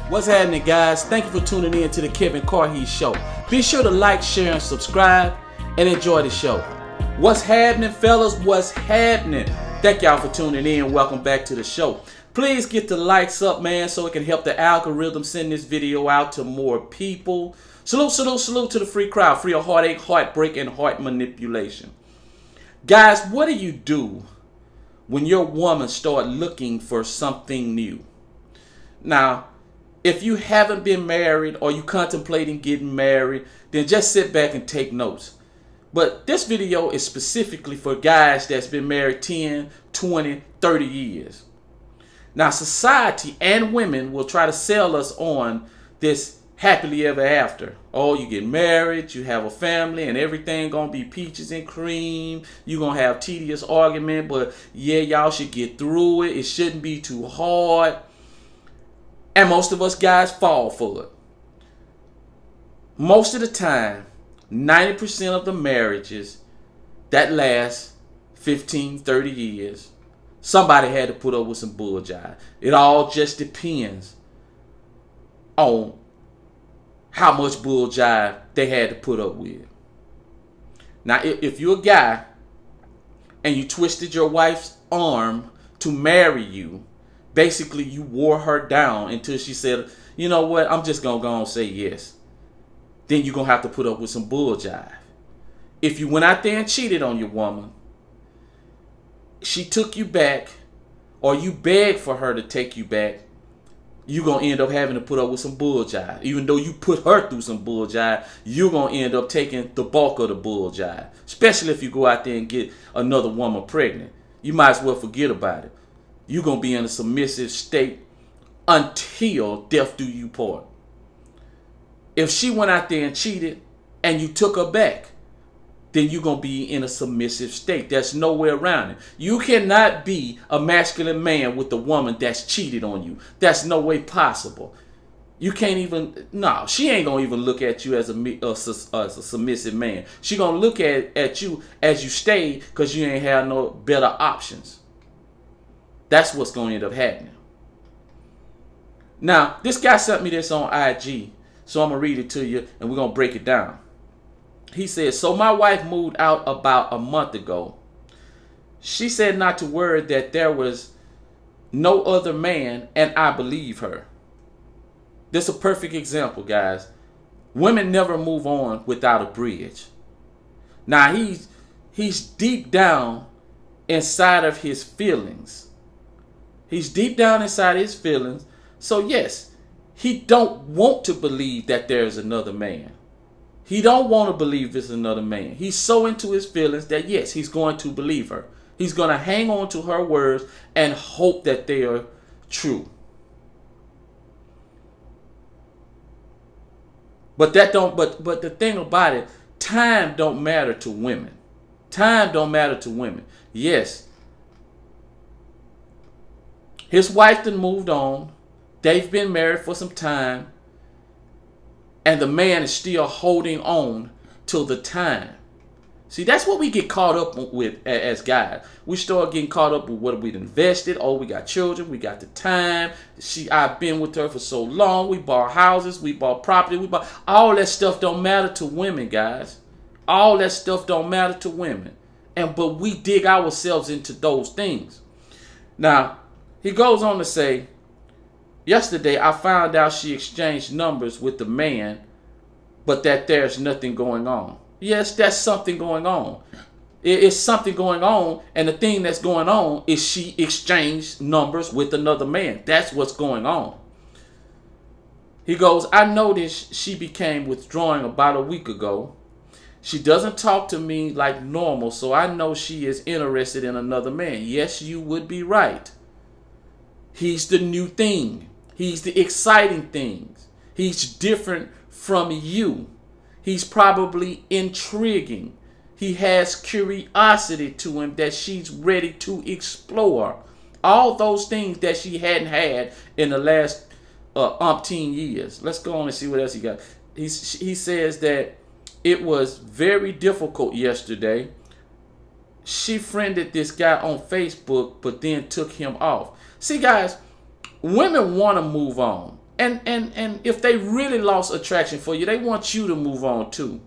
What's happening, guys? Thank you for tuning in to the Kevin Carhees Show. Be sure to like, share, and subscribe, and enjoy the show. What's happening, fellas? What's happening? Thank y'all for tuning in. Welcome back to the show. Please get the likes up, man, so it can help the algorithm send this video out to more people. Salute, salute, salute to the free crowd, free of heartache, heartbreak, and heart manipulation. Guys, what do you do when your woman start looking for something new? Now, if you haven't been married or you contemplating getting married, then just sit back and take notes. But this video is specifically for guys that's been married 10, 20, 30 years. Now, society and women will try to sell us on this happily ever after. Oh, you get married, you have a family, and everything gonna be peaches and cream. You're gonna have tedious argument, but yeah, y'all should get through it. It shouldn't be too hard. And most of us guys fall for it. Most of the time, 90% of the marriages that last 15, 30 years, somebody had to put up with some bull jive. It all just depends on how much bull jive they had to put up with. Now, if you're a guy and you twisted your wife's arm to marry you, basically you wore her down until she said, you know what, I'm just going to go and say yes. Then you're going to have to put up with some bull jive. If you went out there and cheated on your woman, she took you back, or you begged for her to take you back, you're going to end up having to put up with some bull jive. Even though you put her through some bull jive, you're going to end up taking the bulk of the bull jive. Especially if you go out there and get another woman pregnant. You might as well forget about it. You're going to be in a submissive state until death do you part. If she went out there and cheated and you took her back, then you're going to be in a submissive state. There's no way around it. You cannot be a masculine man with a woman that's cheated on you. That's no way possible. You can't even, no, she ain't going to even look at you as a submissive man. She going to look at you as you stayed because you ain't have no better options. That's what's going to end up happening. Now, this guy sent me this on IG, so I'm going to read it to you, and we're going to break it down. He says, so my wife moved out about a month ago. She said not to worry, that there was no other man, and I believe her. This is a perfect example, guys. Women never move on without a bridge. Now, he's deep down inside of his feelings. He's deep down inside his feelings. So yes, he don't want to believe that there's another man. He don't want to believe there's another man. He's so into his feelings that yes, he's going to believe her. He's going to hang on to her words and hope that they are true. But the thing about it, time don't matter to women. Time don't matter to women. Yes. His wife done moved on. They've been married for some time. And the man is still holding on till the time. See, that's what we get caught up with as guys. We start getting caught up with what we've invested. Oh, we got children. We got the time. I've been with her for so long. We bought houses. We bought property. We bought all that stuff. Don't matter to women, guys. All that stuff don't matter to women. But we dig ourselves into those things. Now, he goes on to say, yesterday I found out she exchanged numbers with the man, but that there's nothing going on. Yes, that's something going on. It's something going on, and the thing that's going on is she exchanged numbers with another man. That's what's going on. He goes, I noticed she became withdrawing about a week ago. She doesn't talk to me like normal, so I know she is interested in another man. Yes, you would be right. He's the new thing. He's the exciting things. He's different from you. He's probably intriguing. He has curiosity to him that she's ready to explore. All those things that she hadn't had in the last umpteen years. Let's go on and see what else he got. He says that it was very difficult yesterday. She friended this guy on Facebook, but then took him off. See, guys, women want to move on. And if they really lost attraction for you, they want you to move on too,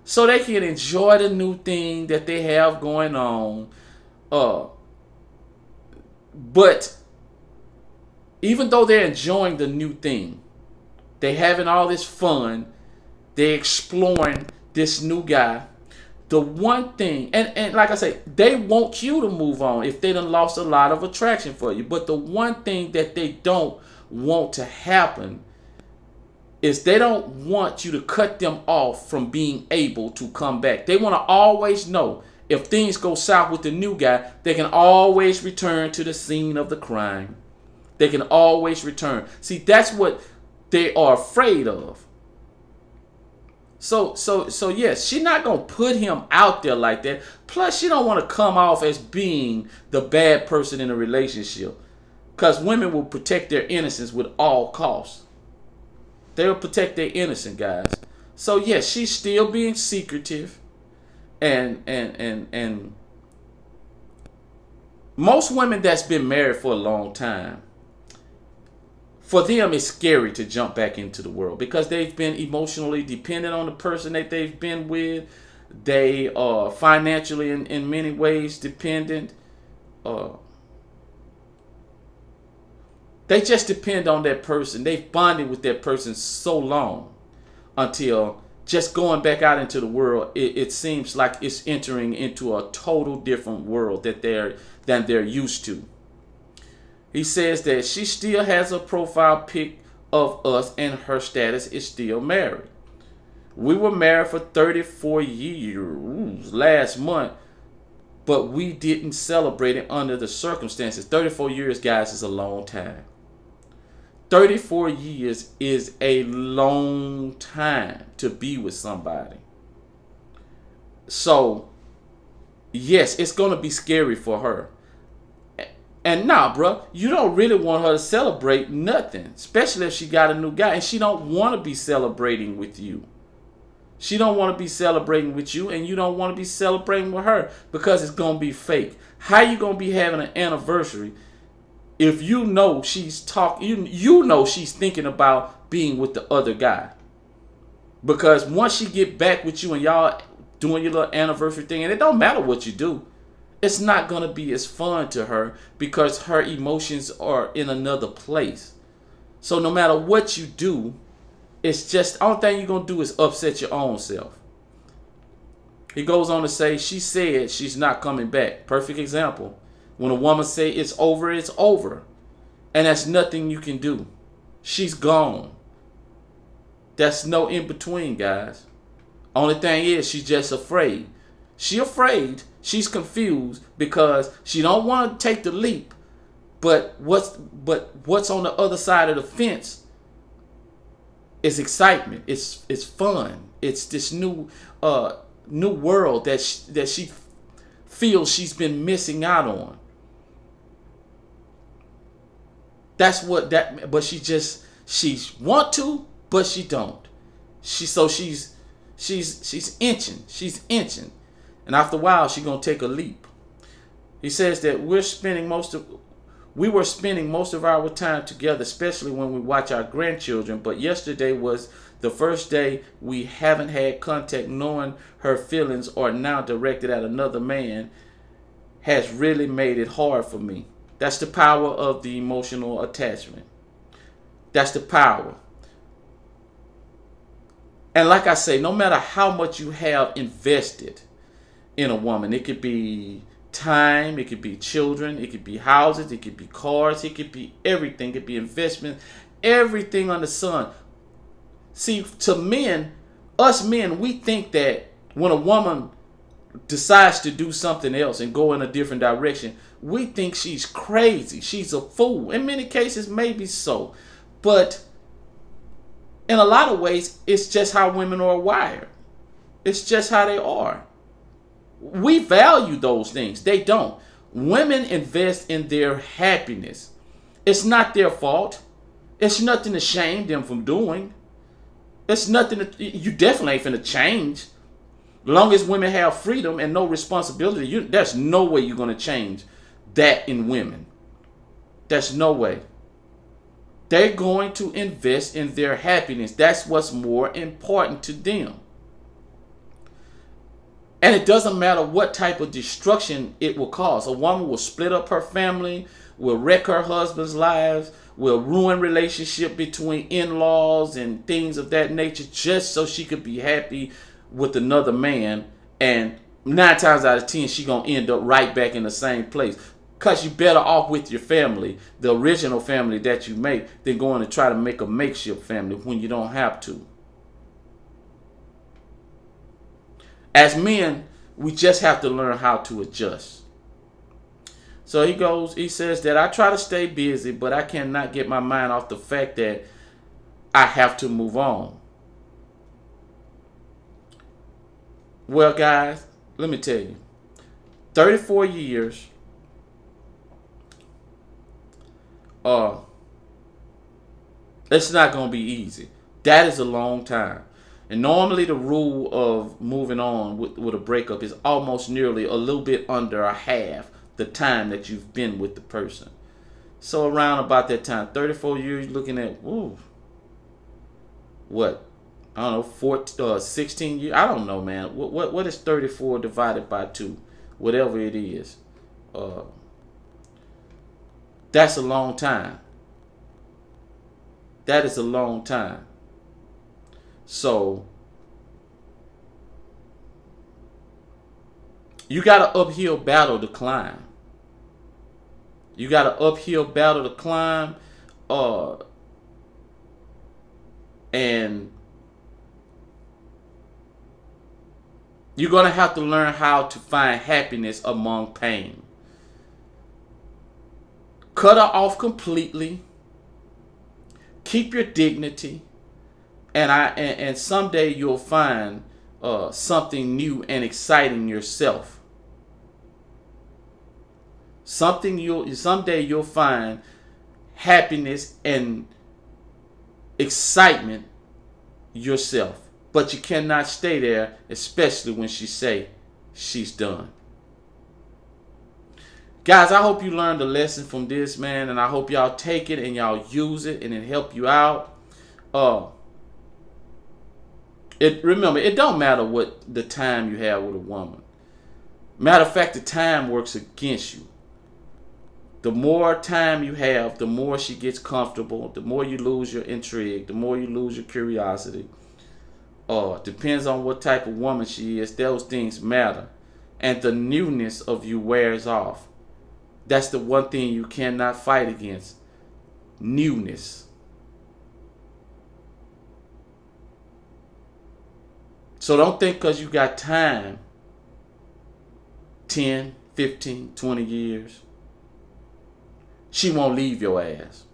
so they can enjoy the new thing that they have going on. But even though they're enjoying the new thing, they having all this fun, they're exploring this new guy. The one thing, and like I say, they want you to move on if they done lost a lot of attraction for you. But the one thing that they don't want to happen is they don't want you to cut them off from being able to come back. They want to always know if things go south with the new guy, they can always return to the scene of the crime. They can always return. See, that's what they are afraid of. So yes, she's not going to put him out there like that. Plus, she don't want to come off as being the bad person in a relationship. Because women will protect their innocence with all costs. They'll protect their innocence, guys. So yes, she's still being secretive. And most women that's been married for a long time, for them it's scary to jump back into the world because they've been emotionally dependent on the person that they've been with. They are financially in many ways dependent. They just depend on that person. They've bonded with that person so long until just going back out into the world, it seems like it's entering into a total different world than they're used to. He says that she still has a profile pic of us and her status is still married. We were married for 34 years last month, but we didn't celebrate it under the circumstances. 34 years, guys, is a long time. 34 years is a long time to be with somebody. So, yes, it's going to be scary for her. And nah, bro, you don't really want her to celebrate nothing, especially if she got a new guy and she don't want to be celebrating with you. She don't want to be celebrating with you and you don't want to be celebrating with her because it's going to be fake. How you going to be having an anniversary if you know she's talking, you know she's thinking about being with the other guy? Because once she get back with you and y'all doing your little anniversary thing, and it don't matter what you do, it's not going to be as fun to her because her emotions are in another place. So no matter what you do, it's just, the only thing you're going to do is upset your own self. He goes on to say, she said she's not coming back. Perfect example. When a woman say it's over, it's over. And that's nothing you can do. She's gone. That's no in between, guys. Only thing is, she's just afraid. She's afraid. She's confused because she don't want to take the leap. But what's on the other side of the fence is excitement. It's fun. It's this new world that she feels she's been missing out on. That's what that. But she want to, but she don't. She's inching. She's inching. And after a while, she's going to take a leap. He says that we were spending most of our time together, especially when we watch our grandchildren. But yesterday was the first day we haven't had contact. Knowing her feelings are now directed at another man has really made it hard for me. That's the power of the emotional attachment. That's the power. And like I say, no matter how much you have invested in a woman, it could be time, it could be children, it could be houses, it could be cars, it could be everything, it could be investment, everything under the sun. See, to men, us men, we think that when a woman decides to do something else and go in a different direction, we think she's crazy, she's a fool. In many cases, maybe so. But in a lot of ways, it's just how women are wired. It's just how they are. We value those things. They don't. Women invest in their happiness. It's not their fault. It's nothing to shame them from doing. It's nothing you definitely ain't finna change. As long as women have freedom and no responsibility, there's no way you're going to change that in women. There's no way. They're going to invest in their happiness. That's what's more important to them. And it doesn't matter what type of destruction it will cause. A woman will split up her family, will wreck her husband's lives, will ruin relationship between in-laws and things of that nature just so she could be happy with another man. And 9 times out of 10, she gonna end up right back in the same place. Because you're better off with your family, the original family that you make, than going to try to make a makeshift family when you don't have to. As men, we just have to learn how to adjust. So he says that I try to stay busy, but I cannot get my mind off the fact that I have to move on. Well, guys, let me tell you, 34 years, it's not going to be easy. That is a long time. And normally the rule of moving on with a breakup is almost nearly a little bit under a half the time that you've been with the person. So around about that time, 34 years, you're looking at, what? I don't know, 16 years? I don't know, man. What is 34 divided by 2? Whatever it is. That's a long time. That is a long time. So, you got an uphill battle to climb. You got an uphill battle to climb. And you're going to have to learn how to find happiness among pain. Cut her off completely. Keep your dignity. And someday you'll find something new and exciting yourself. Someday you'll find happiness and excitement yourself. But you cannot stay there, especially when she say she's done. Guys, I hope you learned a lesson from this, man, and I hope y'all take it and y'all use it and it help you out. Remember, it don't matter what the time you have with a woman. Matter of fact, the time works against you. The more time you have, the more she gets comfortable, the more you lose your intrigue, the more you lose your curiosity. Depends on what type of woman she is. Those things matter. And the newness of you wears off. That's the one thing you cannot fight against. Newness. So don't think because you got time, 10, 15, 20 years, she won't leave your ass.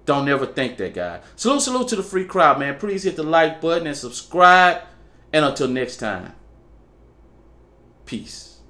Don't ever think that, guy. Salute to the free crowd, man. Please hit the like button and subscribe. And until next time, peace.